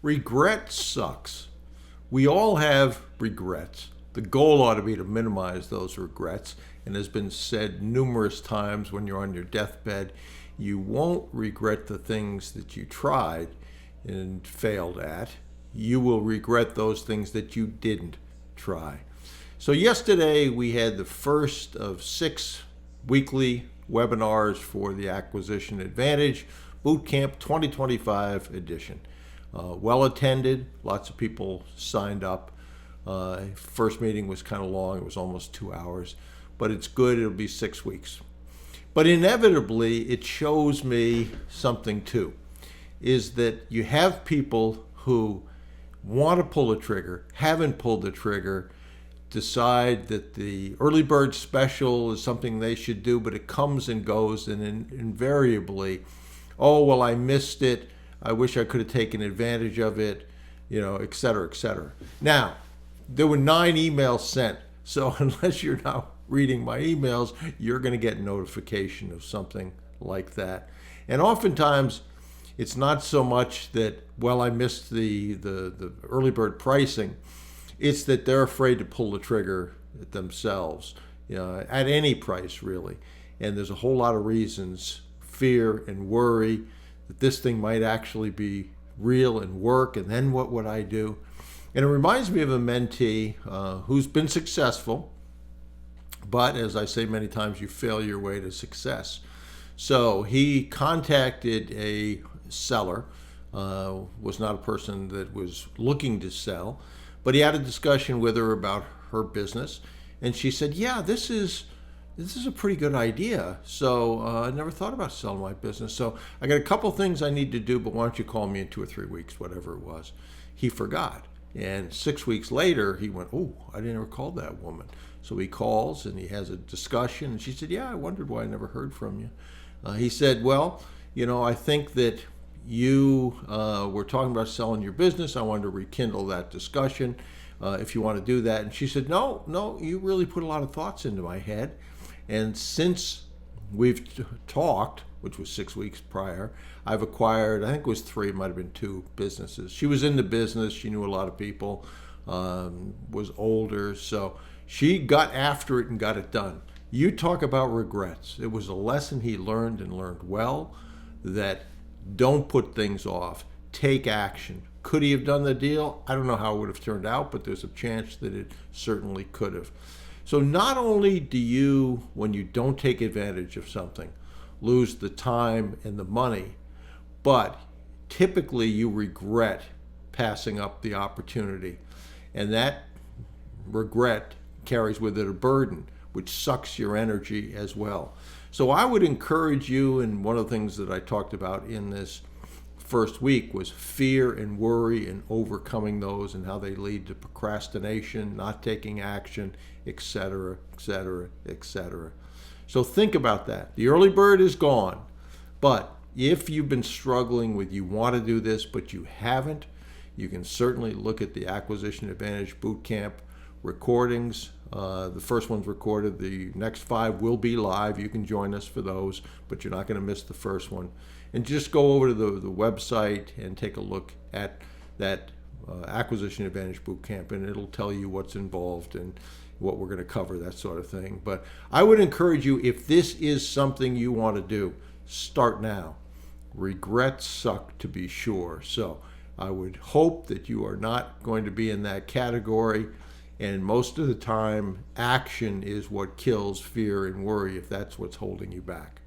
Regret sucks. We all have regrets. The goal ought to be to minimize those regrets. And has been said numerous times when you're on your deathbed, you won't regret the things that you tried and failed at. You will regret those things that you didn't try. So, yesterday we had the first of 6 weekly webinars for the Acquisition Advantage Bootcamp 2025 edition. Well attended, lots of people signed up. First meeting was kind of long, it was almost 2 hours, but it's good, it'll be 6 weeks. But inevitably, it shows me something too, is that you have people who want to pull the trigger, haven't pulled the trigger, decide that the early bird special is something they should do, but it comes and goes, and invariably, oh, well, I missed it. I wish I could have taken advantage of it, et cetera, et cetera. Now, there were 9 emails sent, so unless you're now reading my emails, you're going to get notification of something like that. And oftentimes, it's not so much that, well, I missed the early bird pricing. It's that they're afraid to pull the trigger themselves, at any price, really. And there's a whole lot of reasons, fear and worry, that this thing might actually be real and work, and then what would I do? And it reminds me of a mentee who's been successful, but as I say many times, you fail your way to success. So he contacted a seller, was not a person that was looking to sell, but he had a discussion with her about her business, and she said, yeah, this is a pretty good idea. So I never thought about selling my business. So I got a couple things I need to do, but why don't you call me in 2 or 3 weeks, whatever it was. He forgot. And 6 weeks later, he went, oh, I didn't ever call that woman. So he calls and he has a discussion. And she said, yeah, I wondered why I never heard from you. He said, well, I think that you were talking about selling your business. I wanted to rekindle that discussion if you want to do that. And she said, no, you really put a lot of thoughts into my head. And since we've talked, which was 6 weeks prior, I've acquired, I think it was 3, it might have been 2 businesses. She was in the business, she knew a lot of people, was older, so she got after it and got it done. You talk about regrets. It was a lesson he learned and learned well, that don't put things off. Take action. Could he have done the deal? I don't know how it would have turned out, but there's a chance that it certainly could have. So not only do you, when you don't take advantage of something, lose the time and the money, but typically you regret passing up the opportunity. And that regret carries with it a burden, which sucks your energy as well. So I would encourage you, and one of the things that I talked about in this first week was fear and worry and overcoming those, and how they lead to procrastination, not taking action, etc., etc., etc. So think about that. The early bird is gone, but if you've been struggling with, you want to do this but you haven't, you can certainly look at the Acquisition Advantage Bootcamp recordings. The first one's recorded. The next 5 will be live. You can join us for those, but you're not going to miss the first one. And just go over to the website and take a look at that Acquisition Advantage Bootcamp, and it'll tell you what's involved and what we're going to cover, that sort of thing. But I would encourage you, if this is something you want to do, start now. Regrets suck, to be sure. So I would hope that you are not going to be in that category. And most of the time, action is what kills fear and worry, if that's what's holding you back.